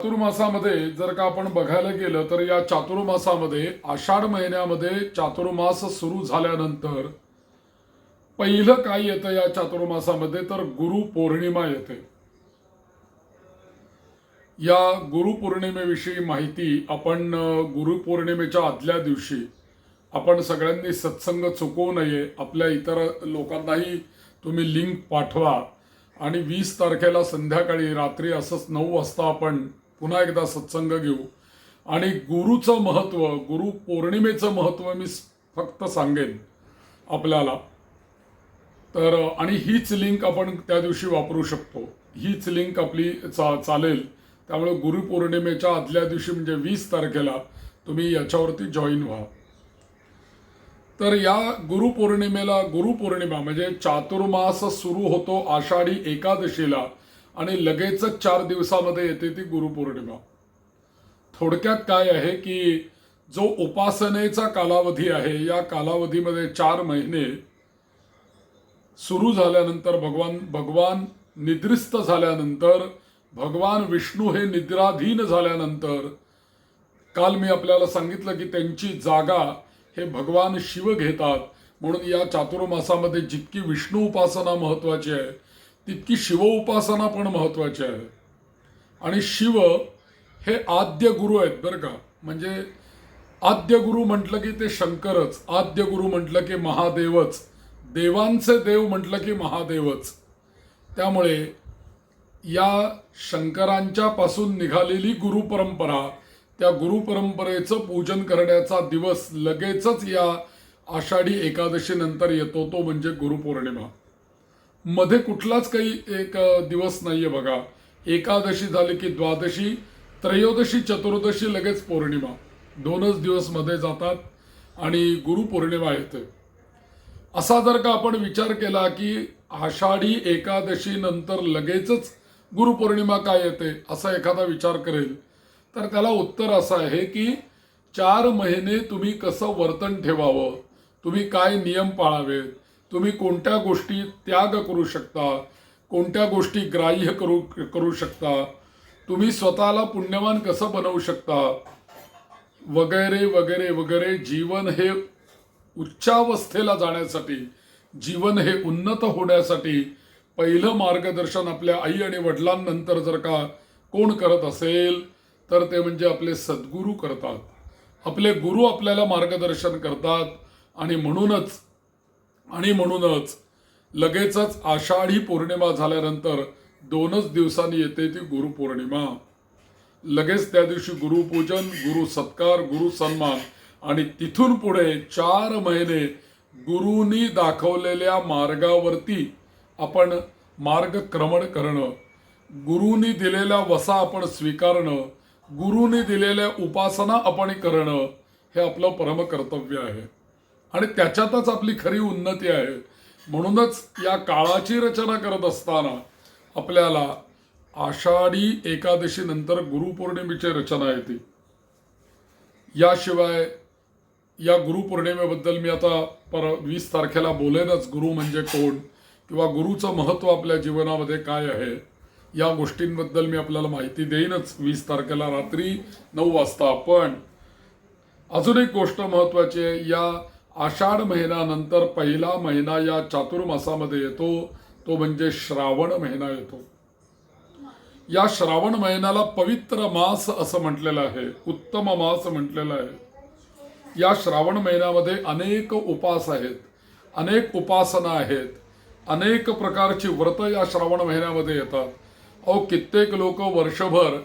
चातुर्मासामध्ये जर का आपण बघायला गेलं तर या चातुर्मासामध्ये आषाढ महिन्यामध्ये चातुर्मास सुरू झाल्यानंतर पहिलं काय येतं या चातुर्मासामध्ये तर गुरुपौर्णिमा येते. या गुरुपौर्णिमेविषयी माहिती आपण गुरुपौर्णिमेच्या आदल्या दिवशी आपण सगळ्यांनी सत्संग चुकवू नये. आपल्या इतर लोकांनाही तुम्ही लिंक पाठवा आणि 20 तारखेला संध्याकाळी रात्री असंच 9 वाजता आपण पुन्हा एकदा सत्संग घेऊ. आणि गुरुचं महत्त्व, गुरुपौर्णिमेचं महत्त्व मी फक्त सांगेन आपल्याला. तर आणि हीच लिंक आपण त्या दिवशी वापरू शकतो. हीच लिंक आपली चालेल. त्यामुळे गुरुपौर्णिमेच्या आदल्या दिवशी म्हणजे 20 तारखेला तुम्ही याच्यावरती जॉईन व्हा. तर या गुरुपौर्णिमा म्हणजे चातुर्मास सुरू होतो आषाढी एकादशीला आणि लगेचच 4 दिवसामध्ये येते ती गुरुपौर्णिमा. थोडक्यात काय आहे की जो उपासनेचा कालावधी आहे या कालावधीमध्ये 4 महिने सुरू झाल्यानंतर भगवान निद्रिस्त झाल्यानंतर, भगवान विष्णू हे निद्राधीन झाल्यानंतर, काल मी आपल्याला सांगितलं की त्यांची जागा हे भगवान शिव घेतात. म्हणून या चातुर्मासामध्ये जितकी विष्णू उपासना महत्वाची आहे तितकी शिव उपासना पण महत्वाची आहे. आणि शिव हे आद्य गुरु आहेत बरं का. म्हणजे आद्य गुरु म्हटलं की ते शंकरच, आद्य गुरु म्हटलं की महादेवच, देवांचे देव म्हटलं की महादेवच. त्यामुळे या शंकरांच्या पासून निघालेली गुरुपरंपरा, त्या गुरुपरंपरेचं पूजन करण्याचा दिवस लगेचच या आषाढी एकादशी नंतर येतो, तो म्हणजे गुरुपौर्णिमा. मध्ये कुठलाच काही एक दिवस नाहीये बघा. एकादशी झाली की द्वादशी, त्रयोदशी, चतुर्दशी, लगेच पौर्णिमा. 2च दिवस मध्ये जातात आणि गुरुपौर्णिमा येते. असा जर का आपण विचार केला की आषाढी एकादशी नंतर लगेचच गुरुपौर्णिमा काय येते, असा एखादा विचार करेल तर त्याला उत्तर असं आहे की 4 महिने तुम्ही कसं वर्तन ठेवावं, तुम्ही काय नियम पाळावेत, तुम्ही कोणत्या गोष्टी त्याग करू शकता, कोणत्या गोष्टी ग्राह्य करू शकता, तुम्ही स्वतःला पुण्यवान कसं बनवू शकता, वगैरे वगैरे वगैरे. जीवन हे उच्चावस्थेला जाण्यासाठी, जीवन हे उन्नत होण्यासाठी पहिलं मार्गदर्शन आपल्या आई आणि वडिलांनंतर जर का कोण करत असेल तर ते म्हणजे आपले सद्गुरू करतात. आपले गुरु आपल्याला मार्गदर्शन करतात. आणि म्हणूनच लगेचच आषाढी पौर्णिमा झाल्यानंतर 2च दिवसांनी येते ती गुरुपौर्णिमा. लगेच त्या दिवशी गुरुपूजन, गुरु सत्कार, गुरु सन्मान आणि तिथून पुढे 4 महिने गुरूंनी दाखवलेल्या मार्गावरती आपण मार्गक्रमण करणं, गुरूंनी दिलेला वसा आपण स्वीकारणं, गुरूंनी दिलेल्या उपासना आपण करणं हे आपलं परमकर्तव्य आहे. आणि त्याच्यातच आपली खरी उन्नती आहे. म्हणूनच या काळाची रचना करत असताना आपल्याला आषाढी एकादशी नंतर गुरुपौर्णिमेची रचना येते. याशिवाय या गुरुपौर्णिमेबद्दल मी आता 20 तारखेला बोलेनच. गुरु म्हणजे कोण किंवा गुरुचं महत्त्व आपल्या जीवनामध्ये काय आहे या गोष्टींबद्दल मी आपल्याला माहिती देईनच 20 तारखेला रात्री 9 वाजता. पण अजून एक गोष्ट महत्वाची आहे. या आषाढ महिन्यानंतर पहिला महिना या चातुर्मासामध्ये येतो, तो म्हणजे श्रावण महिना येतो. या श्रावण महिन्याला पवित्र मास असं म्हटलेलं आहे, उत्तम मास म्हटलेलं आहे. या श्रावण महिन्यामध्ये अनेक उपास आहेत, अनेक उपासना आहेत, अनेक प्रकारची व्रत या श्रावण महिन्यामध्ये येतात. कित्येक लोक वर्षभर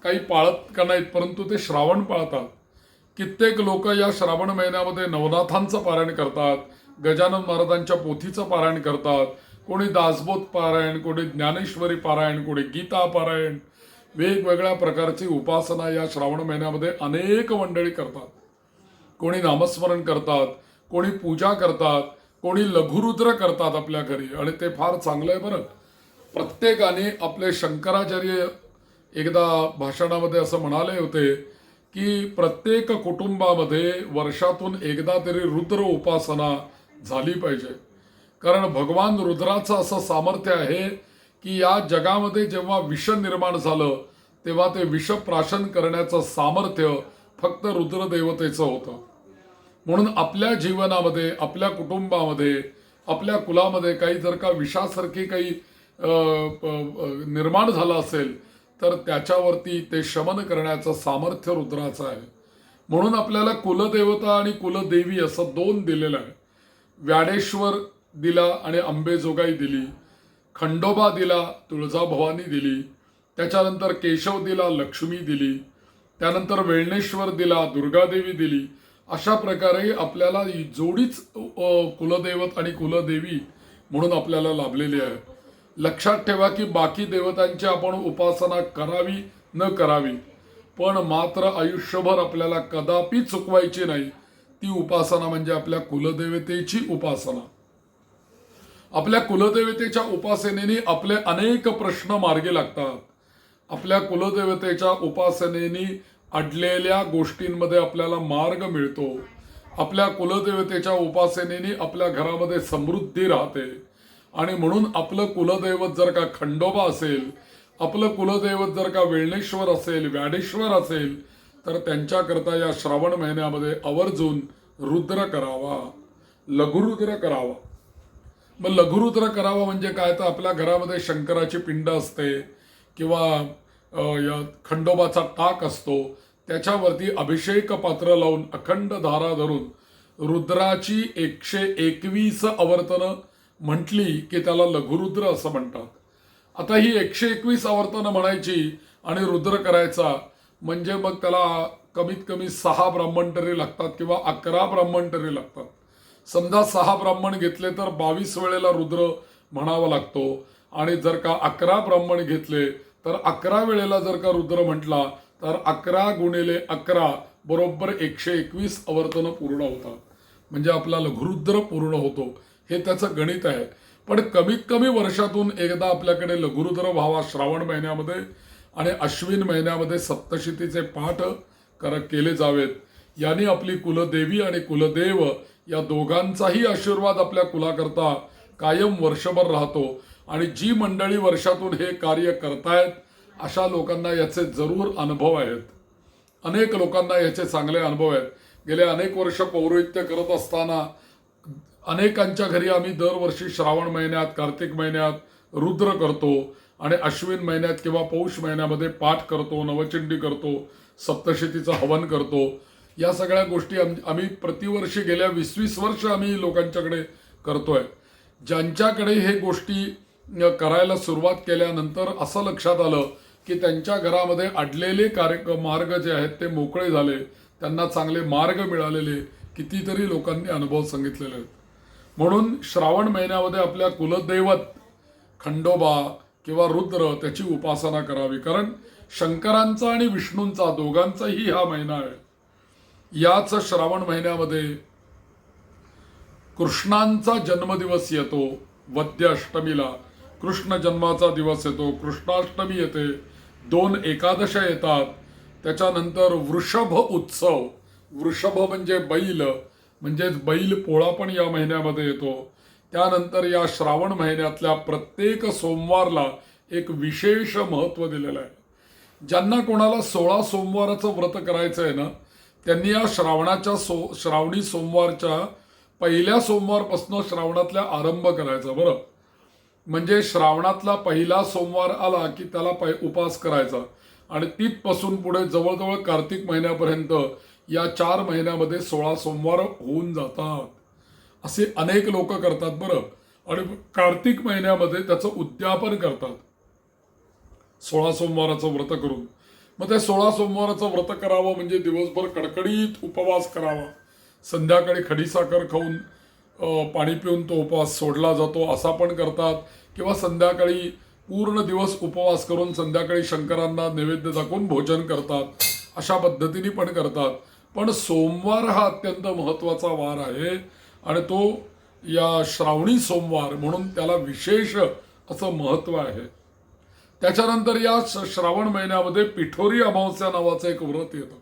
काही पाळत का नाहीत परंतु ते श्रावण पाळतात. कित्येक लोक या श्रावण महिन्यामध्ये नवनाथांचं पारायण करतात, गजानन महाराजांच्या पोथीचं पारायण करतात, कोणी दासबोध पारायण, कोणी ज्ञानेश्वरी पारायण, कोणी गीता पारायण. वेगवेगळ्या प्रकारची उपासना या श्रावण महिन्यामध्ये अनेक मंडळी करतात. कोणी नामस्मरण करतात, कोणी पूजा करतात, कोणी लघुरुद्र करतात आपल्या घरी. आणि ते फार चांगलं आहे बरं. प्रत्येकाने आपले शंकराचार्य एकदा भाषणामध्ये असं म्हणाले होते की प्रत्येक कुटुंबामध्ये वर्षातून एकदा तरी रुद्र उपासना झाली पाहिजे. कारण भगवान रुद्राचं असं सामर्थ्य आहे की या जगामध्ये जेव्हा विष निर्माण झालं तेव्हा ते विषप्राशन करण्याचं सामर्थ्य फक्त रुद्रदेवतेचं होतं. म्हणून आपल्या जीवनामध्ये, आपल्या कुटुंबामध्ये, आपल्या कुलामध्ये काही जर का विषासारखी काही निर्माण झालं असेल तर त्याच्यावरती ते शमन करण्याचं सामर्थ्य रुद्राचं आहे. म्हणून आपल्याला कुलदेवता आणि कुलदेवी असं दोन दिलेलं आहे. व्याडेश्वर दिला आणि अंबेजोगाई दिली, खंडोबा दिला, तुळजाभवानी दिली, त्याच्यानंतर केशव दिला, लक्ष्मी दिली, त्यानंतर वेळणेश्वर दिला, दुर्गादेवी दिली. अशा प्रकारे आपल्याला जोडीच कुलदैवत आणि कुलदेवी म्हणून आपल्याला लाभलेली आहे. लक्षात ठेवा की बाकी देवतांची आपण उपासना करावी न करावी, पण मात्र आयुष्यभर आपल्याला कदापि चुकवायची नाही ती उपासना म्हणजे आपल्या कुलदेवतेची उपासना. आपल्या कुलदेवतेच्या उपासनेने आपले अनेक प्रश्न मार्गी लागतात. आपल्या कुलदेवतेच्या उपासनेने अडलेल्या गोष्टींमध्ये आपल्याला मार्ग मिळतो. आपल्या कुलदेवतेच्या उपासनेने आपल्या घरामध्ये समृद्धी राहते. आणि म्हणून आपलं कुलदैवत जर का खंडोबा असेल, आपलं कुलदैवत जर का वेळणेश्वर असेल, व्याडेश्वर असेल, तर त्यांच्याकरता या श्रावण महिन्यामध्ये आवर्जून रुद्र करावा, लघुरुद्र करावा. मग लघुरुद्र करावा म्हणजे काय, तर आपल्या घरामध्ये शंकराची पिंड असते किंवा या खंडोबाचा टाक असतो, त्याच्यावरती अभिषेक पात्र लावून अखंड धारा धरून रुद्राची 121 आवर्तनं म्हटली की त्याला लघुरुद्र असं म्हणतात. आता ही 121 आवर्तनं म्हणायची आणि रुद्र करायचा म्हणजे मग त्याला कमीत कमी 6 ब्राह्मण तरी लागतात किंवा 11 ब्राह्मण तरी लागतात. समजा 6 ब्राह्मण घेतले तर 22 वेळेला रुद्र म्हणावा लागतो. आणि जर का 11 ब्राह्मण घेतले तर 11 वेळेला जर का रुद्र म्हटला तर 11 गुणिले 11 बरोबर 121 आवर्तनं पूर्ण होतात. म्हणजे आपला लघुरुद्र पूर्ण होतो. हे त्याचं गणित आहे. पण कमीत कमी वर्षातून एकदा आपल्याकडे लघुरुद्र व्हावा श्रावण महिन्यामध्ये आणि अश्विन महिन्यामध्ये सप्तशतीचे पाठ केले जावेत. यांनी आपली कुलदेवी आणि कुलदेव या दोघांचाही आशीर्वाद आपल्या कुलाकरता कायम वर्षभर राहतो. आणि जी मंडळी वर्षातून हे कार्य करतायत अशा लोकांना याचे जरूर अनुभव आहेत. अनेक लोकांना याचे चांगले अनुभव आहेत. गेले अनेक वर्ष पौरोहित्य करत असताना अनेकांच्या घरी आम्ही दरवर्षी श्रावण महिन्यात, कार्तिक महिन्यात रुद्र करतो आणि अश्विन महिन्यात किंवा पौष महिन्यामध्ये पाठ करतो, नवचंडी करतो, सप्तशतीचं हवन करतो. या सगळ्या गोष्टी आम्ही प्रतिवर्षी गेल्या 20-20 वर्ष आम्ही लोकांच्याकडे करतोय. ज्यांच्याकडे हे गोष्टी करायला सुरुवात केल्यानंतर असं लक्षात आलं की त्यांच्या घरामध्ये अडलेले मार्ग जे आहेत ते मोकळे झाले, त्यांना चांगले मार्ग मिळालेले कितीतरी लोकांनी अनुभव सांगितलेले आहेत. म्हणून श्रावण महिन्यामध्ये आपल्या कुलदैवत खंडोबा किंवा रुद्र त्याची उपासना करावी. कारण शंकरांचा आणि विष्णूंचा दोघांचाही हा महिना आहे. याच श्रावण महिन्यामध्ये कृष्णांचा जन्मदिवस येतो. वद्य अष्टमीला कृष्ण जन्माचा दिवस येतो. कृष्णाष्टमी येते. 2 एकादशा येतात. त्याच्यानंतर वृषभ उत्सव, वृषभ म्हणजे बैल, म्हणजेच बैल पोळा पण या महिन्यामध्ये येतो. त्यानंतर या श्रावण महिन्यातल्या प्रत्येक सोमवारला एक विशेष महत्त्व दिलेलं आहे. ज्यांना कोणाला 16 सोमवाराचं व्रत करायचं आहे ना, त्यांनी या श्रावणी सोमवारच्या पहिल्या सोमवारपासून श्रावणातल्या आरंभ करायचा. बरं, म्हणजे श्रावणातला पहिला सोमवार आला की त्याला उपास करायचा आणि तिथपासून पुढे जवळजवळ कार्तिक महिन्यापर्यंत या 4 महिन्यामध्ये 16 सोमवार होऊन जातात. असे अनेक लोक करतात. बरं, आणि कार्तिक महिन्यामध्ये त्याचं उद्यापन करतात 16 सोमवाराचं व्रत करून. मग ते 16 सोमवाराचं व्रत करावं म्हणजे दिवसभर कडकडीत उपवास करावा. संध्याकाळी खडीसाखर खाऊन पाणी पिऊन तो उपवास सोडला जातो असा पण करतात. किंवा संध्याकाळी पूर्ण दिवस उपवास करून संध्याकाळी शंकरांना नैवेद्य दाखवून भोजन करतात. अशा पद्धतीने पण करतात. पण सोमवार हा अत्यंत महत्त्वाचा वार आहे आणि तो या श्रावणी सोमवार म्हणून त्याला विशेष असं महत्त्व आहे. त्याच्यानंतर या श्रावण महिन्यामध्ये पिठोरी अमावस्या नावाचं एक व्रत येतं.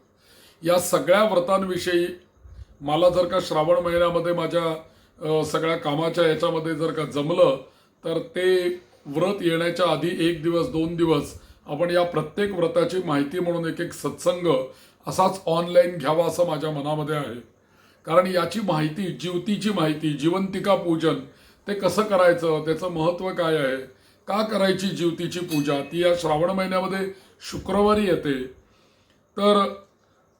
या सगळ्या व्रतांविषयी मला जर का श्रावण महिन्यामध्ये माझ्या सगळ्या कामाच्या याच्यामध्ये जर का जमलं तर ते व्रत येण्याच्या आधी 1 दिवस 2 दिवस आपण या प्रत्येक व्रताची माहिती म्हणून एक एक सत्संग असाच ऑनलाईन घ्यावा असं माझ्या मनामध्ये आहे. कारण याची माहिती, ज्योतीची माहिती, जिवंतिका पूजन ते कसं करायचं, त्याचं महत्त्व काय आहे, का करायची ज्योतीची पूजा, ती या श्रावण महिन्यामध्ये शुक्रवारी येते. तर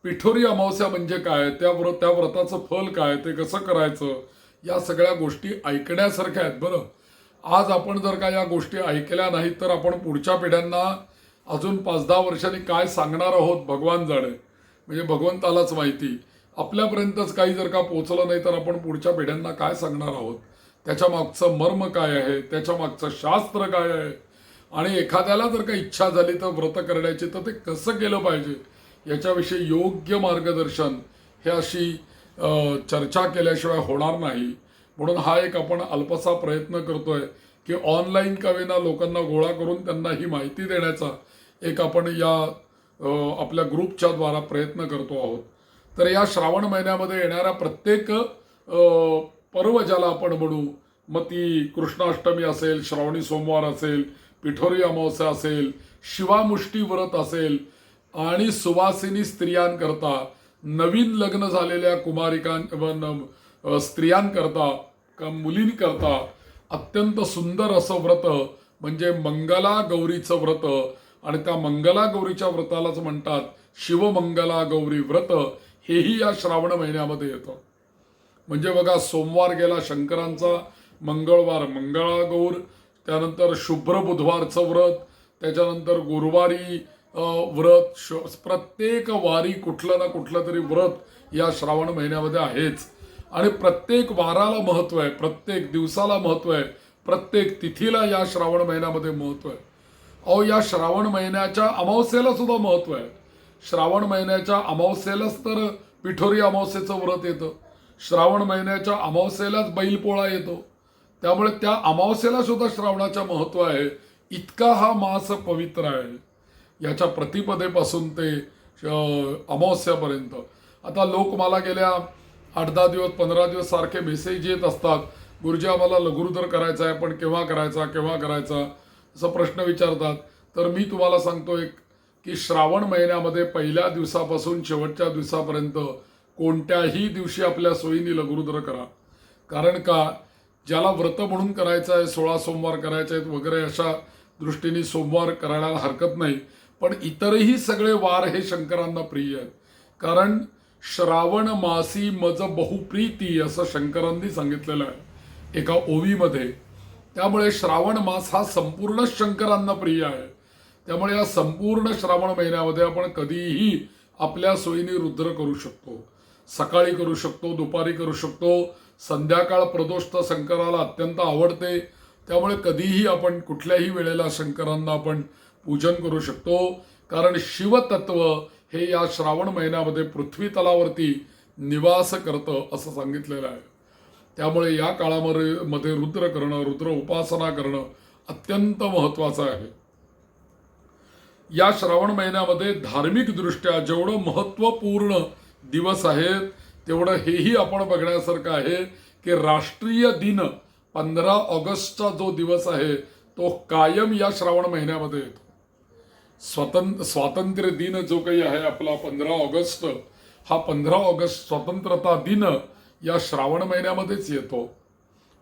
पिठोरी अमावस्या म्हणजे काय, त्या व्रताचं फल काय, ते कसं करायचं, या सगळ्या गोष्टी ऐकण्यासारख्या आहेत. बरं, आज आपण जर का या गोष्टी ऐकल्या नाहीत तर आपण पुढच्या पिढ्यांना अजून 5-10 वर्षांनी काय सांगणार आहोत भगवान जाणे, म्हणजे भगवंतालाच माहिती. आपल्यापर्यंतच काही जर का पोचलं नाही तर आपण पुढच्या पिढ्यांना काय सांगणार आहोत, त्याच्या मागचं मर्म काय आहे, त्याच्या मागचं शास्त्र काय आहे, आणि एखाद्याला जर का इच्छा झाली तर व्रत करण्याची तर ते कसं केलं पाहिजे याच्याविषयी योग्य मार्गदर्शन हे अशी चर्चा केल्याशिवाय होणार नाही. म्हणून हा एक आपण अल्पसा प्रयत्न करतोय की ऑनलाईन का विना लोकांना गोळा करून त्यांना ही माहिती देण्याचा एक आपण या आपल्या ग्रुपच्या द्वारा प्रयत्न करतो आहोत. तर या श्रावण महिन्यामध्ये येणाऱ्या प्रत्येक पर्व ज्याला आपण म्हणू, मग ती कृष्णाष्टमी असेल, श्रावणी सोमवार असेल, पिठोरी अमावस्या असेल, शिवामुष्टी व्रत असेल, आणि सुवासिनी स्त्रियांकरता, नवीन लग्न झालेल्या स्त्रियांकरता, मुलींकरता अत्यंत सुंदर असं व्रत म्हणजे मंगला गौरीचं व्रत. आणि त्या मंगला गौरीच्या व्रतालाच म्हणतात शिवमंगला गौरी व्रत. हेही या श्रावण महिन्यामध्ये येतं. म्हणजे बघा, सोमवार गेला शंकरांचा, मंगळवार मंगळागौर, त्यानंतर शुभ्र बुधवारचं व्रत, त्याच्यानंतर गुरुवारी व्रत, प्रत्येक वारी कुठलं ना कुठलं तरी व्रत या श्रावण महिन्यामध्ये आहेच. आणि प्रत्येक वाराला महत्व आहे, प्रत्येक दिवसाला महत्व आहे, प्रत्येक तिथीला या श्रावण महिन्यामध्ये महत्व आहे. अहो, या श्रावण महिन्याच्या अमावस्येला सुद्धा महत्व आहे. श्रावण महिन्याच्या अमावस्येलाच तर पिठोरी अमावस्येचं व्रत येतं. श्रावण महिन्याच्या अमावस्येलाच बैलपोळा येतो. त्यामुळे त्या अमावस्येला सुद्धा श्रावणाचं महत्व आहे. इतका हा मास पवित्र आहे, याच्या प्रतिपदेपासून ते अमावस्यापर्यंत. आता लोक मला गेल्या 8-10 दिवस 15 दिवस सारखे मेसेज येत असतात, गुरुजी आम्हाला लघुरुद्र करायचा आहे, पण केव्हा करायचा केव्हा करायचा असं प्रश्न विचारतात. तर मी तुम्हाला सांगतो एक की श्रावण महिन्यामध्ये पहिल्या दिवसापासून शेवटच्या दिवसापर्यंत कोणत्याही दिवशी आपल्या सोयीने लघुरुद्र करा. कारण का, ज्याला व्रत म्हणून करायचं आहे, 16 सोमवार करायचे आहेत वगैरे, अशा दृष्टीने सोमवार करायला हरकत नाही. पण इतरही सगळे वार हे शंकरांना प्रिय आहेत. कारण श्रावण मासी मज बहुप्रीती असं शंकरांनी सांगितलेलं आहे एका ओवीमध्ये. त्यामुळे श्रावण मास हा संपूर्ण शंकरांना प्रिय आहे. त्यामुळे या संपूर्ण श्रावण महिन्यामध्ये आपण कधीही आपल्या सोयीने रुद्र करू शकतो. सकाळी करू शकतो, दुपारी करू शकतो, संध्याकाळ प्रदोष तर शंकराला अत्यंत आवडते. त्यामुळे कधीही आपण कुठल्याही वेळेला शंकरांना आपण पूजन करू शकतो. कारण शिवतत्व हे या श्रावण महिन्यामध्ये पृथ्वी तलावरती निवास करतं असं सांगितलेलं आहे. त्यामुळे या काळामध्ये रुद्र करणं, रुद्र उपासना करणं अत्यंत महत्वाचं आहे. या श्रावण महिन्यामध्ये धार्मिक दृष्ट्या जेवढं महत्वपूर्ण दिवस आहेत तेवढं हेही आपण बघण्यासारखं आहे की राष्ट्रीय दिन 15 ऑगस्टचा जो दिवस आहे तो कायम या श्रावण महिन्यामध्ये येतो. स्वातंत्र्य दिन जो काही आहे आपला 15 ऑगस्ट, हा 15 ऑगस्ट स्वतंत्रता दिन या श्रावण महिन्यामध्येच येतो.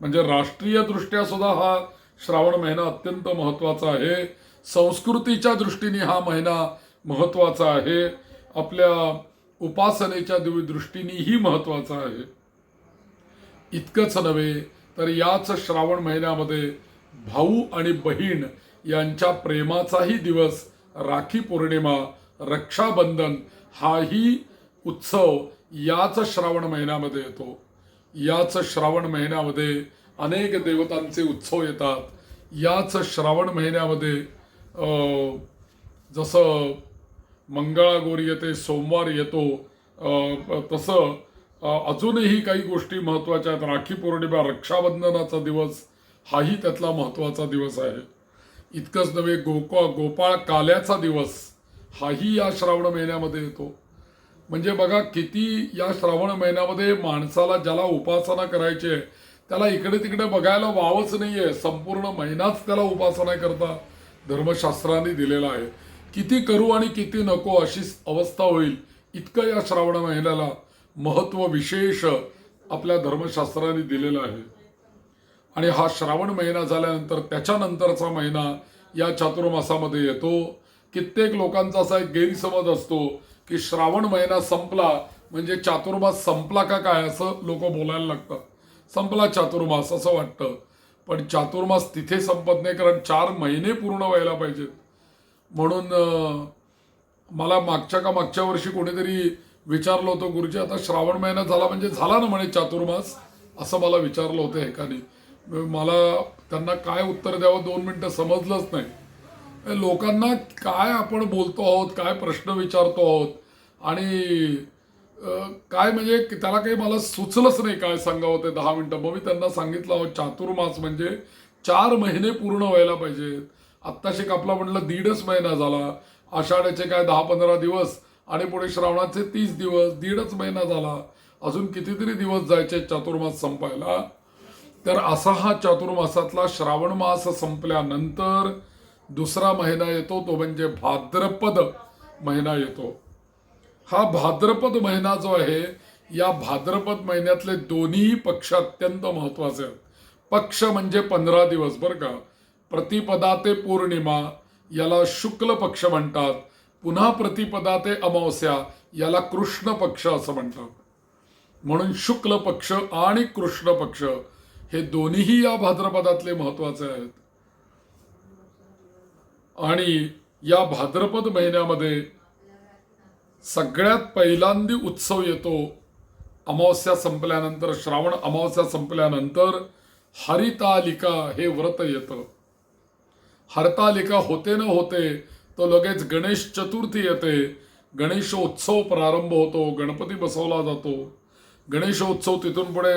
म्हणजे राष्ट्रीय दृष्ट्या सुद्धा हा श्रावण महिना अत्यंत महत्वाचा आहे. संस्कृतीच्या दृष्टीने हा महिना महत्वाचा आहे. आपल्या उपासनेच्या दृष्टीनेही महत्वाचा आहे. इतकंच नव्हे तर याच श्रावण महिन्यामध्ये भाऊ आणि बहीण यांच्या प्रेमाचाही दिवस, राखी पौर्णिमा, रक्षाबंधन हाही उत्सव याच श्रावण महिन्यामध्ये येतो. याच श्रावण महिन्यामध्ये अनेक देवतांचे उत्सव येतात. याच श्रावण महिन्यामध्ये जसं मंगळागौरी येते, सोमवार येतो, तसं अजूनही काही गोष्टी महत्त्वाच्या आहेत. राखी पौर्णिमा, रक्षाबंधनाचा दिवस हाही त्यातला महत्त्वाचा दिवस आहे. इतकंच नव्हे, गोपाळ काल्याचा दिवस हाही या श्रावण महिन्यामध्ये येतो. म्हणजे बघा किती या श्रावण महिन्यामध्ये माणसाला, ज्याला उपासना करायची आहे त्याला इकडे तिकडे बघायला वावच नाहीये. संपूर्ण महिनाच त्याला उपासना करता धर्मशास्त्राने दिलेला आहे. किती करू आणि किती नको अशी अवस्था होईल इतकं या श्रावण महिन्याला महत्व विशेष आपल्या धर्मशास्त्राने दिलेलं आहे. आणि हा श्रावण महिना झाल्यानंतर त्याच्यानंतरचा महिना या चातुर्मासामध्ये येतो. कित्येक लोकांचा असा एक गैरसमज असतो की श्रावण महिना संपला म्हणजे चातुर्मास संपला का काय असं लोक बोलायला लागतात. संपला चातुर्मास असं वाटतं, पण चातुर्मास तिथे संपत नाही, कारण 4 महिने पूर्ण व्हायला पाहिजेत. म्हणून मला मागच्या वर्षी कोणीतरी विचारलं होतं, गुरुजी आता श्रावण महिना झाला म्हणजे झाला ना म्हणे चातुर्मास, असं मला विचारलं होतं एकाने. मला त्यांना काय उत्तर द्यावं 2 मिनिटं समजलंच नाही. लोकांना काय आपण बोलतो आहोत, काय प्रश्न विचारतो आहोत आणि काय म्हणजे त्याला काही मला सुचलंच नाही काय सांगावं ते 10 मिनिटं. मग मी त्यांना सांगितलं अहो चातुर्मास म्हणजे 4 महिने पूर्ण व्हायला पाहिजेत. आत्ताशी आपला म्हटलं 1.5 महिना झाला, आषाढ्याचे काय 10-15 दिवस आणि पुढे श्रावणाचे 30 दिवस, 1.5 महिना झाला, अजून कितीतरी दिवस जायचे चातुर्मास संपायला. तर असा हा चातुर्मासातला श्रावण मास संपल्यानंतर दुसरा महिना येतो, तो म्हणजे भाद्रपद महिना येतो. हा भाद्रपद महिना जो आहे, या भाद्रपद महिन्यातले दोन्ही पक्ष अत्यंत महत्वाचे आहेत. पक्ष म्हणजे 15 दिवस बरं का. प्रतिपदा ते पौर्णिमा याला शुक्ल पक्ष म्हणतात. पुन्हा प्रतिपदा ते अमावस्या याला कृष्ण पक्ष असं म्हणतात. म्हणून शुक्ल पक्ष आणि कृष्ण पक्ष हे दोन्हीही या भाद्रपदातले महत्वाचे आहेत. आणि या भाद्रपद महिन्यामध्ये सगळ्यात पहिल्यांदा उत्सव येतो अमावस्या संपल्यानंतर. श्रावण अमावस्या संपल्यानंतर हरितालिका हे व्रत येतं. हरतालिका होते न होते तो लगेच गणेश चतुर्थी येते. गणेशोत्सव प्रारंभ होतो, गणपती बसवला जातो. गणेशोत्सव तिथून पुढे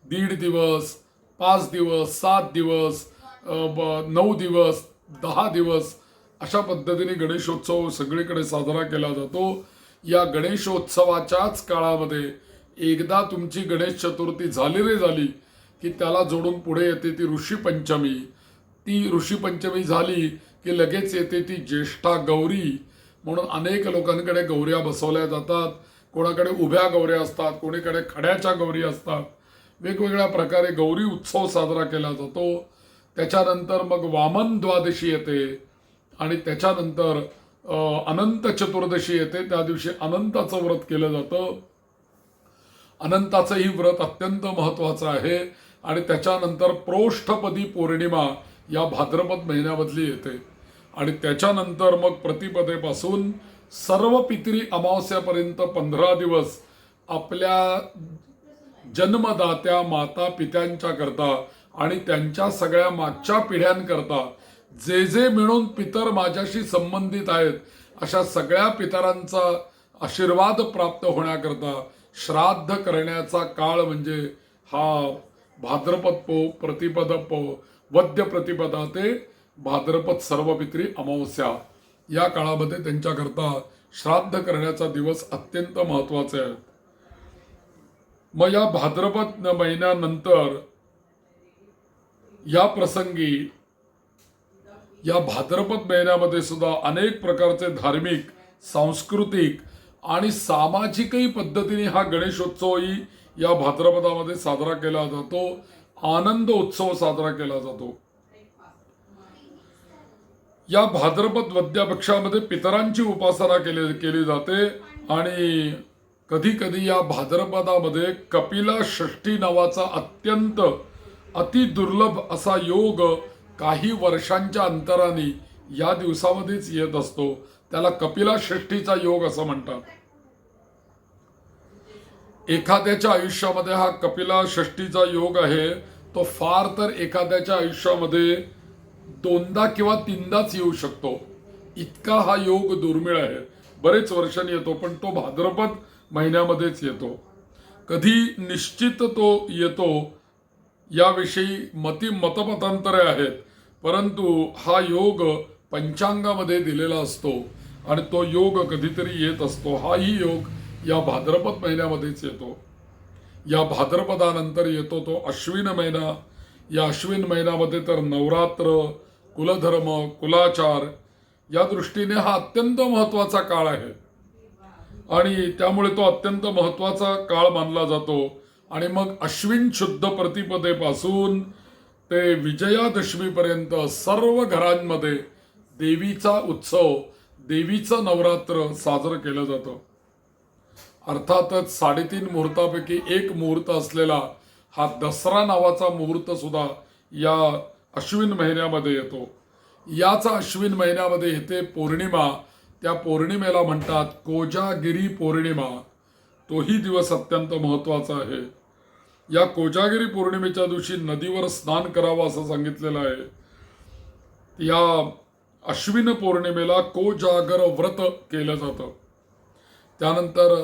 1.5 दिवस, 5 दिवस, 7 दिवस, 9 दिवस, 10 दिवस अशा पद्धतीने गणेशोत्सव सगळीकडे साजरा केला जातो. या गणेशोत्सवाच्याच काळामध्ये एकदा तुमची गणेश चतुर्थी झाली रे झाली की त्याला जोडून पुढे येते ती ऋषीपंचमी. ती ऋषीपंचमी झाली की लगेच येते ती ज्येष्ठा गौरी. म्हणून अनेक लोकांकडे गौऱ्या बसवल्या जातात. कोणाकडे उभ्या गौऱ्या असतात, कोणीकडे खड्याच्या गौरी असतात. वेगवेगळ्या प्रकारे गौरी उत्सव साजरा केला जातो. त्याच्यानंतर मग वामन द्वादशी येते आणि त्याच्यानंतर अनंत चतुर्दशी येते. त्या दिवशी अनंताचं व्रत केलं जातं. अनंताचंही व्रत अत्यंत महत्वाचं आहे. आणि त्याच्यानंतर प्रोष्ठपदी पौर्णिमा या भाद्रपद महिन्यामधली येते. आणि त्याच्यानंतर मग प्रतिपदेपासून सर्व पितरी अमावस्यापर्यंत 15 दिवस आपल्या जन्मदात्या माता पित्यांच्या करता आणि त्यांच्या सगळ्या मागच्या पिढ्यांकरता जे जे मिळून पितर माझ्याशी संबंधित आहेत अशा सगळ्या पितरांचा आशीर्वाद प्राप्त होण्याकरता श्राद्ध करण्याचा काळ म्हणजे हा भाद्रपद प्रतिपद वद्य प्रतिपदा ते भाद्रपद सर्व पितरी अमावस्या या काळामध्ये त्यांच्याकरता श्राद्ध करण्याचा दिवस अत्यंत महत्वाचे आहे. मग या भाद्रपद महिन्यानंतर या प्रसंगी या भाद्रपद महिन्यामध्ये सुद्धा अनेक प्रकारचे धार्मिक, सांस्कृतिक आणि सामाजिकही पद्धतीने हा गणेशोत्सवही या भाद्रपदामध्ये साजरा केला जातो. आनंद उत्सव साजरा केला जातो. या भाद्रपद वद्य पक्षामध्ये पितरांची उपासना केली जाते. आणि कधी कधी या भाद्रपदामध्ये कपिला षष्ठी नावाचा अत्यंत अतिदुर्लभ असा योग काही वर्षांच्या अंतराने या दिवसामध्येच येत असतो. त्याला कपिला षष्ठीचा योग असं म्हणतात. एखाद्याच्या आयुष्यामध्ये हा कपिला षष्ठीचा योग आहे तो फार तर एखाद्याच्या आयुष्यामध्ये 2दा किंवा 3दाच येऊ शकतो. इतका हा योग दुर्मिळ आहे. बरेच वर्षांनी येतो पण तो भाद्रपद महिन्यामध्येच येतो. कधी निश्चित तो येतो याविषयी मतमतांतरे आहेत, परंतु हा योग पंचांगामध्ये दिलेला असतो आणि तो योग कधीतरी येत असतो. हाही योग या भाद्रपद महिन्यामध्येच येतो. या भाद्रपदानंतर येतो तो अश्विन महिना. या अश्विन महिन्यामध्ये तर नवरात्र कुलधर्म, कुलाचार या दृष्टीने हा अत्यंत महत्त्वाचा काळ आहे आणि त्यामुळे तो अत्यंत महत्त्वाचा काळ मानला जातो. आणि मग अश्विन शुद्ध प्रतिपदेपासून ते विजयादशमीपर्यंत सर्व घरांमध्ये देवीचा उत्सव, देवीचं नवरात्र साजरं केलं जातं. अर्थातच 3.5 मुहूर्तापैकी एक मुहूर्त असलेला हा दसरा नावाचा मुहूर्त सुद्धा या अश्विन महिन्यामध्ये येतो. याच अश्विन महिन्यामध्ये येते पौर्णिमा. त्या पौर्णिमेला म्हणतात कोजागिरी पौर्णिमा. तोही दिवस अत्यंत महत्त्वाचा आहे. या कोजागिरी पौर्णिमेच्या दिवशी नदीवर स्नान करावं असं सांगितलेलं आहे. या अश्विन पौर्णिमेला कोजागर व्रत केलं जातं. त्यानंतर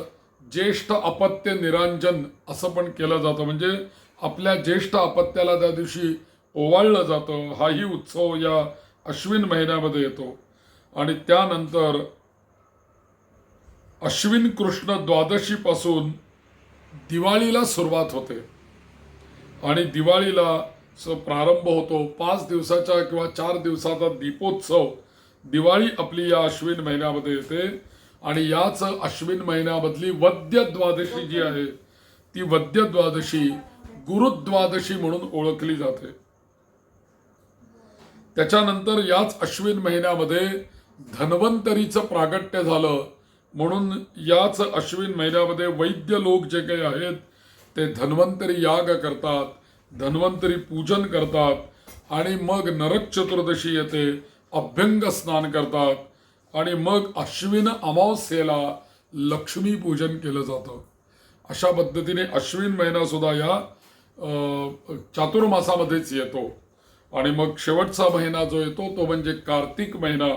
ज्येष्ठ अपत्य निरांजन असं पण केलं जातं, म्हणजे आपल्या ज्येष्ठ अपत्याला त्या दिवशी ओवाळलं जातं. हाही उत्सव या अश्विन महिन्यामध्ये येतो. आणि त्यानंतर अश्विन कृष्ण द्वादशीपासून दिवाळीला सुरुवात होते आणि दिवाळीला प्रारंभ होतो. 5 दिवसाचा किंवा 4 दिवसाचा दीपोत्सव. दिवाळी आपली या अश्विन महिन्यामध्ये येते आणि याच अश्विन महिन्यामधली वद्य द्वादशी जी आहे ती वद्य द्वादशी गुरुद्वादशी म्हणून ओळखली जाते. त्याच्यानंतर याच अश्विन महिन्यामध्ये धन्वंतरीचं प्रागट्य झालं म्हणून याच अश्विन महिन्यामध्ये वैद्य लोक जे काही आहेत ते धन्वंतरी याग करतात, धन्वंतरी पूजन करतात आणि मग नरक चतुर्दशी येते, अभ्यंग स्नान करतात आणि मग अश्विन अमावस्येला लक्ष्मी पूजन केलं जातं. अशा पद्धतीने अश्विन महिना सुद्धा या चातुर्मासामध्येच येतो. आणि मग शेवटचा महिना जो येतो तो म्हणजे कार्तिक महिना.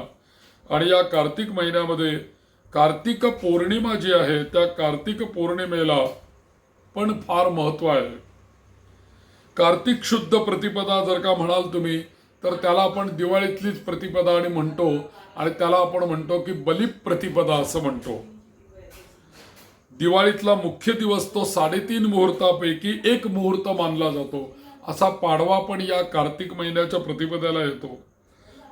आणि या कार्तिक महिन्यामध्ये कार्तिक पौर्णिमा जी आहे त्या कार्तिक पौर्णिमेला पण फार महत्त्व आहे. कार्तिक शुद्ध प्रतिपदा जर का म्हणाल तुम्ही तर त्याला आपण दिवाळीतलीच प्रतिपदा आणि म्हणतो आणि त्याला आपण म्हणतो की बलिप्रतिपदा असं म्हणतो. दिवाळीतला मुख्य दिवस तो 3.5 मुहूर्तापैकी एक मुहूर्त मानला जातो. असा पाडवा पण या कार्तिक महिन्याच्या प्रतिपदेला येतो.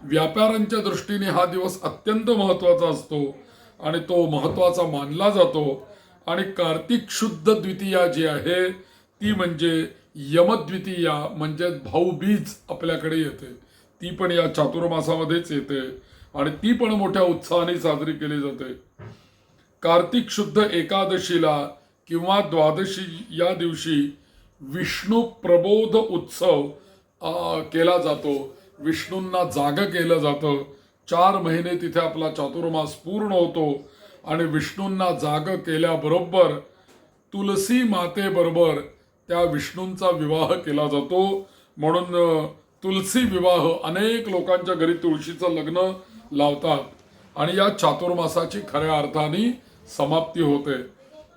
व्यापाऱ्यांच्या दृष्टीने हा दिवस अत्यंत महत्त्वाचा असतो आणि तो महत्त्वाचा मानला जातो. आणि कार्तिक शुद्ध द्वितीया जी आहे ती म्हणजे यमद्वितीया म्हणजे भाऊबीज आपल्याकडे येते. ती पण या चातुर्मासामध्येच येते आणि ती पण मोठ्या उत्साहाने साजरी केली जाते. कार्तिक शुद्ध एकादशीला किंवा द्वादशी या दिवशी विष्णू प्रबोध उत्सव केला जातो. विष्णूंना जाग केलं जातं. 4 महिने तिथे आपला चातुर्मास पूर्ण होतो आणि विष्णूंना जाग केल्याबरोबर तुलसी मातेबरोबर त्या विष्णूंचा विवाह केला जातो. म्हणून तुलसी विवाह अनेक लोकांच्या घरी तुळशीचं लग्न लावतात आणि या चातुर्मासाची खऱ्या अर्थाने समाप्ती होते.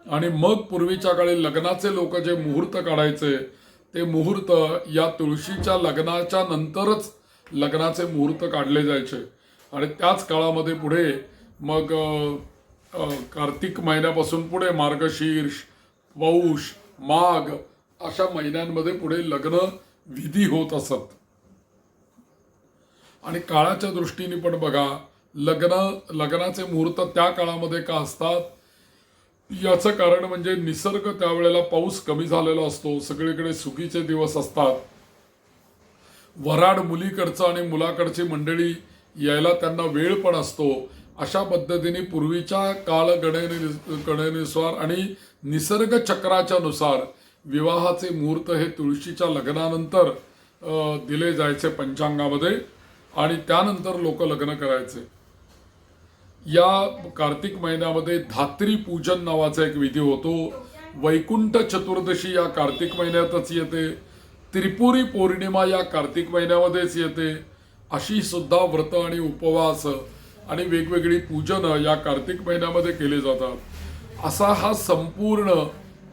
आणि मग पूर्वीच्या काळी लग्नाचे लोक जे मुहूर्त काढायचे ते मुहूर्त या तुळशीच्या लग्नाच्या नंतरच लग्नाचे मुहूर्त काढले जायचे. आणि त्याच काळामध्ये पुढे मग कार्तिक महिन्यापासून पुढे मार्गशीर्ष, पौष, माघ अशा महिन्यांमध्ये पुढे लग्न विधी होत असत. आणि काळाच्या दृष्टीने पण बघा लग्नाचे मुहूर्त त्या काळामध्ये का असतात याचं कारण म्हणजे निसर्ग त्यावेळेला पाऊस कमी झालेला असतो. सगळीकडे सुगीचे दिवस असतात. वऱ्हाड मुलीकडचं आणि मुलाकडची मंडळी यायला त्यांना वेळ पण असतो. अशा पद्धतीने पूर्वीच्या कालगणनेनुसार आणि निसर्ग चक्राच्या नुसार विवाहाचे मुहूर्त हे तुळशीच्या लग्नानंतर दिले जायचे पंचांगामध्ये आणि त्यानंतर लोक लग्न करायचे. या कार्तिक महिन्यामध्ये धात्री पूजन नावाचा एक विधी होतो. वैकुंठ चतुर्दशी या कार्तिक महिन्यातच येते. त्रिपुरी पौर्णिमा या कार्तिक महिन्यामध्येच येते. अशी सुद्धा व्रत आणि उपवास आणि वेगवेगळी पूजन या कार्तिक महिन्यामध्ये केली जातात. असा हा संपूर्ण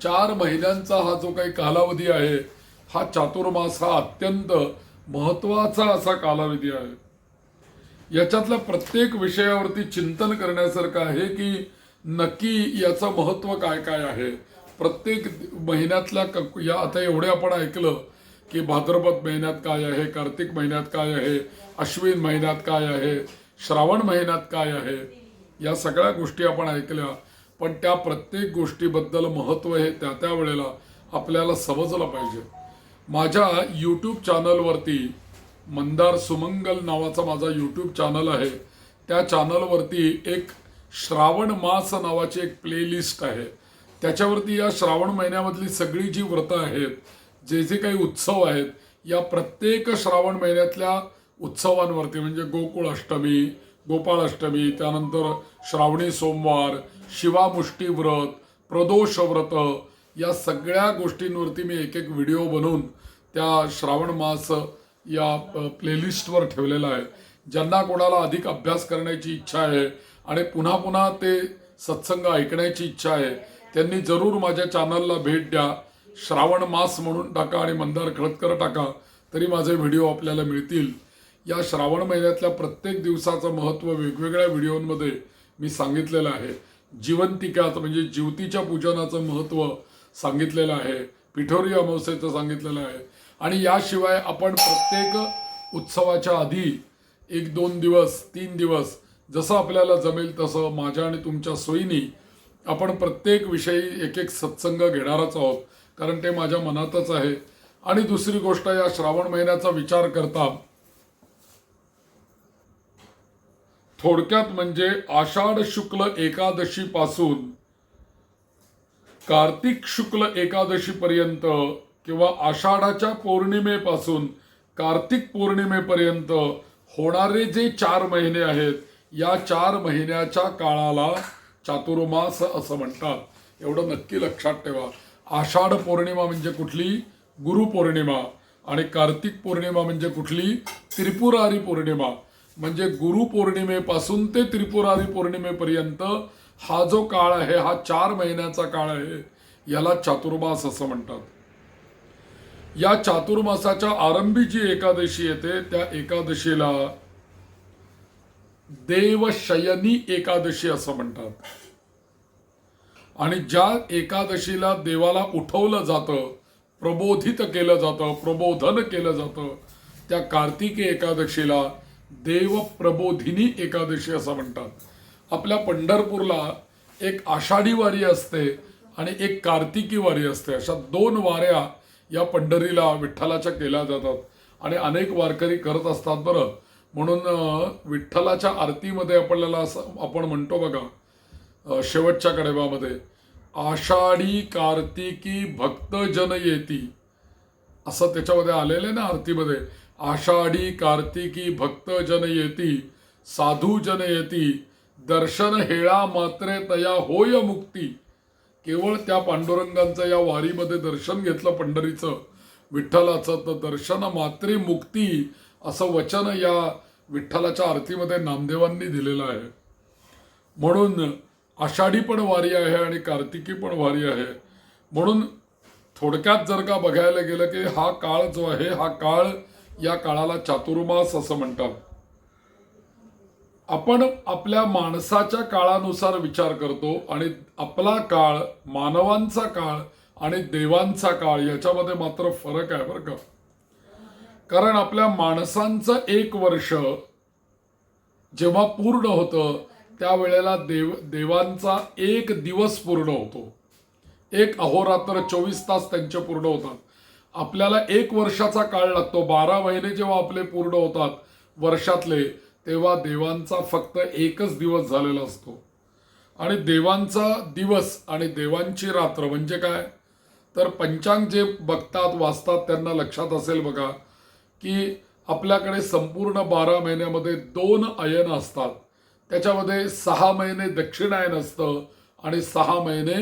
4 महिन्यांचा हा जो काही कालावधी आहे हा चातुर्मास हा अत्यंत महत्त्वाचा असा कालावधी आहे. याच्यातल्या प्रत्येक विषयावरती चिंतन करण्यासारखं आहे की नक्की याचं महत्त्व काय काय आहे. प्रत्येक महिन्यातल्या या आता एवढे आपण ऐकलं की भाद्रपद महिन्यात काय आहे, कार्तिक महिन्यात काय आहे, अश्विन महिन्यात काय आहे, श्रावण महिन्यात काय आहे, या सगळ्या गोष्टी आपण ऐकल्या. पण त्या प्रत्येक गोष्टीबद्दल महत्त्व हे त्या त्या वेळेला आपल्याला समजलं पाहिजे. माझ्या यूट्यूब चॅनलवरती मंदार सुमंगल नावाचा माझा यूट्यूब चॅनल आहे. त्या चॅनलवरती एक श्रावण मास नावाची एक प्लेलिस्ट आहे. त्याच्यावरती या श्रावण महिन्यामधली सगळी जी व्रतं आहेत, जे जे काही उत्सव आहेत, या प्रत्येक श्रावण महिन्यातल्या उत्सवांवरती म्हणजे गोकुळ अष्टमी, गोपाळ अष्टमी, त्यानंतर श्रावणी सोमवार, शिवामुष्टी व्रत, प्रदोष व्रत, या सगळ्या गोष्टींवरती मी एक एक व्हिडिओ बनवून त्या श्रावण मास या प्लेलिस्टवर ठेवलेला आहे. ज्यांना कोणाला अधिक अभ्यास करण्याची इच्छा आहे आणि पुन्हा पुन्हा ते सत्संग ऐकण्याची इच्छा आहे, त्यांनी जरूर माझ्या चॅनलला भेट द्या. श्रावण मास म्हणून टाका आणि मंदार खळदकर टाका, तरी माझे व्हिडिओ आपल्याला मिळतील. या श्रावण महिन्यातल्या प्रत्येक दिवसाचं महत्त्व वेगवेगळ्या व्हिडिओमध्ये मी सांगितलेलं आहे. जीवंतिकात म्हणजे ज्योतीच्या पूजनाचं महत्त्व सांगितलेलं आहे, पिठोरी अमावस्येचं सांगितलेलं आहे. आणि याशिवाय आपण प्रत्येक उत्सवाच्या आधी 1-2 दिवस 3 दिवस जसं आपल्याला जमेल तसं माझ्या आणि तुमच्या सोयीनी आपण प्रत्येक विषयी एक एक सत्संग घेणारच आहोत, कारण ते माझ्या मनातच आहे. आणि दुसरी गोष्ट, या श्रावण महिन्याचा विचार करता थोडक्यात म्हणजे आषाढ शुक्ल एकादशी पासून कार्तिक शुक्ल एकादशी पर्यंत किंवा आषाढाच्या पौर्णिमेपासून कार्तिक पौर्णिमेपर्यंत होणारे जे 4 महिने आहेत, या 4 महिन्याच्या काळाला चातुर्मास असं म्हणतात. एवढं नक्की लक्षात ठेवा. आषाढ पौर्णिमा म्हणजे कुठली? गुरुपौर्णिमा. आणि कार्तिक पौर्णिमा म्हणजे कुठली? त्रिपुरारी पौर्णिमा. म्हणजे गुरुपौर्णिमेपासून ते त्रिपुरारी पौर्णिमेपर्यंत हा जो काळ आहे, हा 4 महिन्याचा काळ आहे, याला चातुर्मास असं म्हणतात. या चातुर्मासाच्या आरंभी जी एकादशी येते, त्या एकादशीला देवशयनी एकादशी असं म्हणतात. आणि ज्या एकादशीला देवाला उठवलं जातं, प्रबोधित केलं जातं, प्रबोधन केलं जातं, त्या कार्तिकी एकादशीला देव प्रबोधिनी एकादशी असं म्हणतात. आपल्या पंढरपूरला एक आषाढी वारी असते आणि एक कार्तिकी वारी असते. अशा 2 वाऱ्या या पंढरीला विठ्ठलाच्या केल्या जातात आणि अनेक वारकरी करत असतात बरं. म्हणून विठ्ठलाच्या आरतीमध्ये आपल्याला असं आपण म्हणतो बघा, शेवटच्या कडव्यामध्ये आषाढी कार्तिकी भक्तजन येती, असं त्याच्यामध्ये आलेलं आहे ना आरतीमध्ये. आषाढी कार्तिकी भक्तजन येती, साधूजन येती, दर्शन हेळा मात्रे तया होय मुक्ती. केवळ त्या पांडुरंगांचं या वारीमध्ये दर्शन घेतलं पंढरीचं, विठ्ठलाचं, तर दर्शन मात्रे मुक्ती असं वचन या विठ्ठलाच्या आरतीमध्ये नामदेवांनी दिलेलं आहे. म्हणून आषाढी पण वारी आहे आणि कार्तिकी पण वारी आहे. म्हणून थोडक्यात जर का बघायला गेलं की हा काळ जो आहे, हा काळ, या काळाला चातुर्मास असं म्हणतात. आपण आपल्या माणसाच्या काळानुसार विचार करतो आणि आपला काळ, मानवांचा काळ आणि देवांचा काळ याच्यामध्ये मात्र फरक आहे बरं का. कारण आपल्या माणसांचं 1 वर्ष जेव्हा पूर्ण होतं, त्यावेळेला देवांचा 1 दिवस पूर्ण होतो. 1 अहोरात्र 24 तास त्यांचे पूर्ण होतात. आपल्याला 1 वर्षाचा काळ लागतो. 12 महिने जेव्हा आपले पूर्ण होतात वर्षातले, तेव्हा देवांचा फक्त 1च दिवस झालेला असतो. आणि देवांचा दिवस आणि देवांची रात्र म्हणजे काय, तर पंचांग जे बघतात वाचतात त्यांना लक्षात असेल बघा की आपल्याकडे संपूर्ण 12 महिन्यामध्ये 2 अयन असतात. त्याच्यामध्ये 6 महिने दक्षिणायन असतं आणि 6 महिने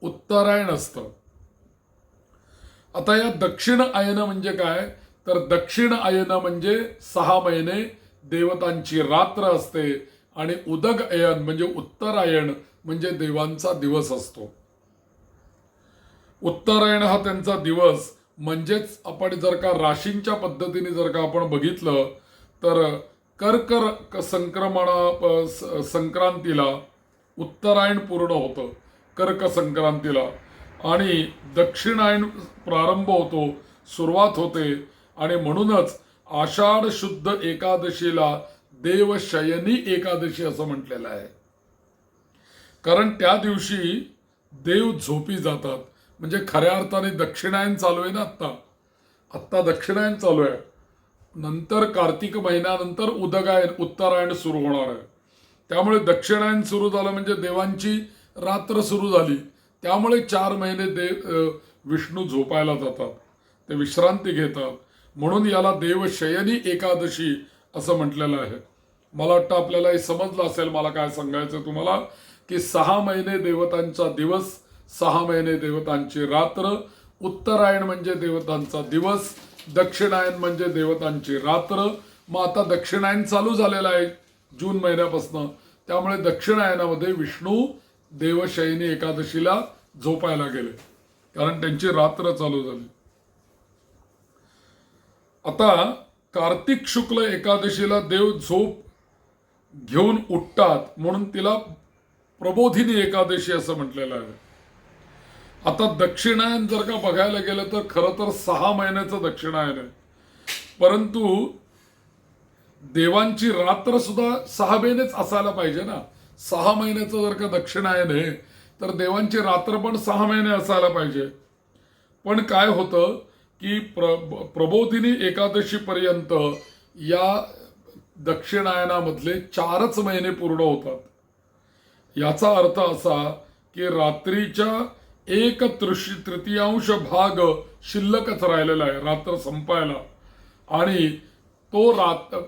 उत्तरायण असतं. आता या दक्षिण अयन म्हणजे काय, तर दक्षिण अयन म्हणजे 6 महिने देवतांची रात्र असते आणि उदग अयन म्हणजे उत्तरायण म्हणजे देवांचा दिवस असतो. उत्तरायण हा त्यांचा दिवस. म्हणजेच आपण जर का राशींच्या पद्धतीने जर का आपण बघितलं तर कर्क संक्रांतीला उत्तरायण पूर्ण होतं, कर्क संक्रांतीला, आणि दक्षिणायन प्रारंभ होतो सुरुवात होते आणि म्हणूनच आषाढ शुद्ध एकादशीला देवशयनी एकादशी असं म्हटलेलं आहे. कारण त्या दिवशी देव झोपी जातात. म्हणजे खऱ्या अर्थाने दक्षिणायन चालू आहे ना आत्ता दक्षिणायन चालू आहे. नंतर कार्तिक महिन्यानंतर उदगायन उत्तरायण सुरू होणार आहे. त्यामुळे दक्षिणायन सुरू झालं म्हणजे देवांची रात्र सुरू झाली. त्यामुळे 4 महिने विष्णू झोपायला जातात, ते विश्रांती घेतात. म्हणून याला देवशयनी एकादशी असं म्हटलेलं आहे. मला वाटतं आपल्याला हे समजलं असेल मला काय सांगायचं तुम्हाला, की 6 महिने देवतांचा दिवस, 6 महिने देवतांची रात्र. उत्तरायण म्हणजे देवतांचा दिवस, दक्षिणायन म्हणजे देवतांची रात्र. मग आता दक्षिणायन चालू झालेलं आहे जून महिन्यापासून. त्यामुळे दक्षिणायनामध्ये विष्णू देवशयनी एकादशीला झोपायला गेले, कारण त्यांची रात्र चालू झाली. आता कार्तिक शुक्ल एकादशीला देव झोप घेऊन उठतात म्हणून तिला प्रबोधिनी एकादशी असं म्हटलेलं आहे. आता दक्षिणायन जर का बघायला गेलं तर खरं तर 6 महिन्याचं दक्षिणायन आहे. परंतु देवांची रात्र सुद्धा 6 महिनेच असायला पाहिजे ना. 6 महिन्याचं जर का दक्षिणायन आहे तर देवांची रात्र पण 6 महिने असायला पाहिजे. पण काय होतं की प्रबोधिनी एकादशी पर्यंत या दक्षिणायनामधले 4च महिने पूर्ण होतात. याचा अर्थ असा की रात्रीच्या 1/3 भाग शिल्लकच राहिलेला आहे रात्र संपायला. आणि तो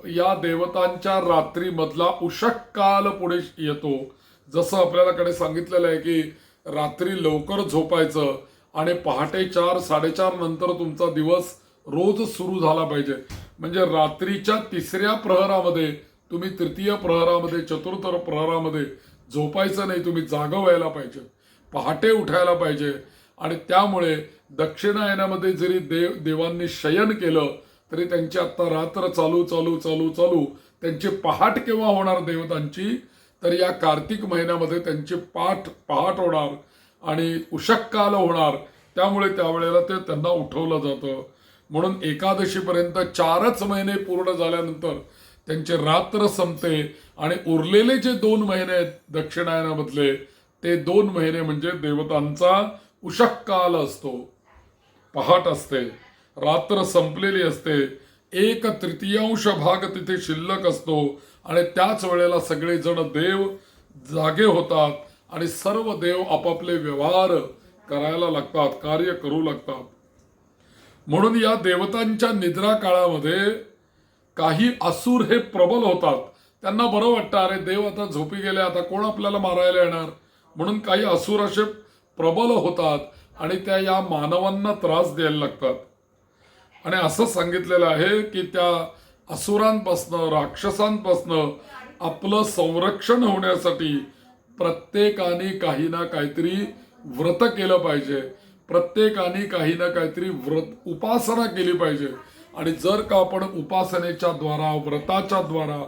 या देवतांच्या रात्रीमधला उषक काल पुढे येतो. जसं आपल्याकडे सांगितलेलं आहे की रात्री लवकर झोपायचं आणि पहाटे 4-4:30 नंतर तुमचा दिवस रोज सुरू झाला पाहिजे. म्हणजे रात्रीच्या 3ऱ्या प्रहरामध्ये तुम्ही 3य प्रहरामध्ये 4थ प्रहरामध्ये झोपायचं नाही. तुम्ही जागं व्हायला पाहिजे, पहाटे उठायला पाहिजे. आणि त्यामुळे दक्षिणायनामध्ये जरी देवांनी शयन केलं तरी त्यांची आता रात्र चालू चालू चालू चालू त्यांची पहाट केव्हा होणार देवतांची, तर या कार्तिक महिन्यामध्ये त्यांची पहाट होणार आणि उषक काल होणार. त्यामुळे त्यावेळेला त्यांना उठवलं जातं. म्हणून एकादशीपर्यंत 4च महिने पूर्ण झाल्यानंतर त्यांचे रात्र संपते आणि उरलेले जे 2 महिने आहेत दक्षिणायनामधले ते 2 महिने म्हणजे देवतांचा उषक काल असतो. पहाट असते, रात्र संपलेली असते, 1/3 भाग तिथे शिल्लक असतो आणि त्याच वेळेला सगळेजण देव जागे होतात आणि सर्व देव आपापले व्यवहार करायला लागतात, कार्य करू लागतात. म्हणून या देवतांच्या निद्रा काळामध्ये काही असुर हे प्रबल होतात. त्यांना बरं वाटतं अरे देव आता झोपी गेले, आता कोण आपल्याला मारायला येणार. म्हणून काही असुर असे प्रबल होतात आणि त्या या मानवांना त्रास द्यायला लागतात. आणि असं सांगितलेलं आहे की त्या असुरांपासनं, राक्षसांपासनं आपलं संरक्षण होण्यासाठी प्रत्येकाने काही ना काहीतरी व्रत केलं पाहिजे. प्रत्येकाने काही ना काहीतरी उपासना केली पाहिजे. आणि जर का आपण उपासनेच्या द्वारा, व्रताच्या द्वारा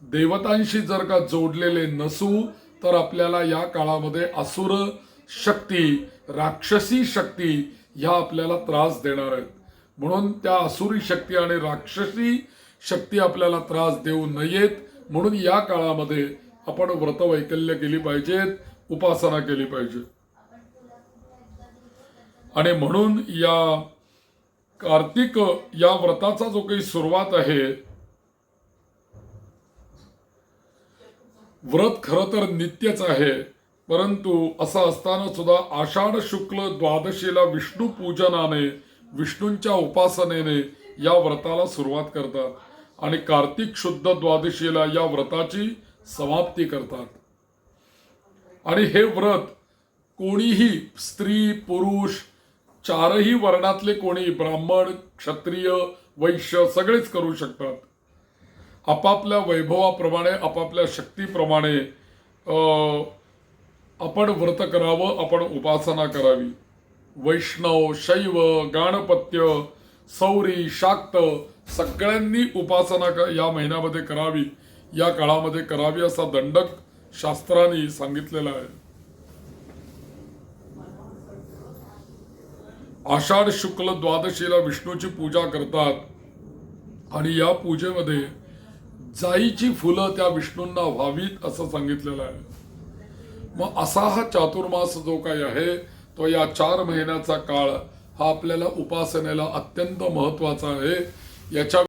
देवतांशी जर का जोडलेले नसू तर आपल्याला या काळामध्ये असुर शक्ती, राक्षसी शक्ती ह्या आपल्याला त्रास देणार आहेत. म्हणून त्या असुरी शक्ती आणि राक्षसी शक्ती आपल्याला त्रास देऊ नयेत म्हणून या काळामध्ये आपण व्रतवैकल्य केली पाहिजेत, उपासना केली पाहिजे. आणि म्हणून या कार्तिक या व्रताचा जो काही सुरुवात आहे, व्रत खरं तर नित्यच आहे. परंतु असं असताना सुद्धा आषाढ शुक्ल द्वादशीला विष्णू पूजनाने, विष्णूंच्या उपासनेने या व्रताला सुरुवात करतात आणि कार्तिक शुद्ध द्वादशीला या व्रताची समाप्ती करतात. आणि हे व्रत कोणीही, स्त्री पुरुष 4ही वर्णातले कोणी, ब्राह्मण, क्षत्रिय, वैश्य सगळेच करू शकतात. आपापल्या वैभवाप्रमाणे, आपापल्या शक्तीप्रमाणे आपण व्रत करावं, आपण उपासना करावी. वैष्णव, शैव, गाणपत्य, सौरी, शाक्त सगळ्यांनी उपासना या महिन्यामध्ये करावी, या काळामध्ये करावी असा दंडक शास्त्रांनी सांगितलेला आहे. आषाढ शुक्ल द्वादशीला विष्णूची पूजा करतात आणि या पूजेमध्ये जाईची फुलं त्या विष्णूंना व्हावीत असं सांगितलेलं आहे. मग असा हा चातुर्मास जो काही आहे तो या 4 महिन्याचा काळ हा आपल्याला उपासनेला अत्यंत महत्वाचा आहे. याच्या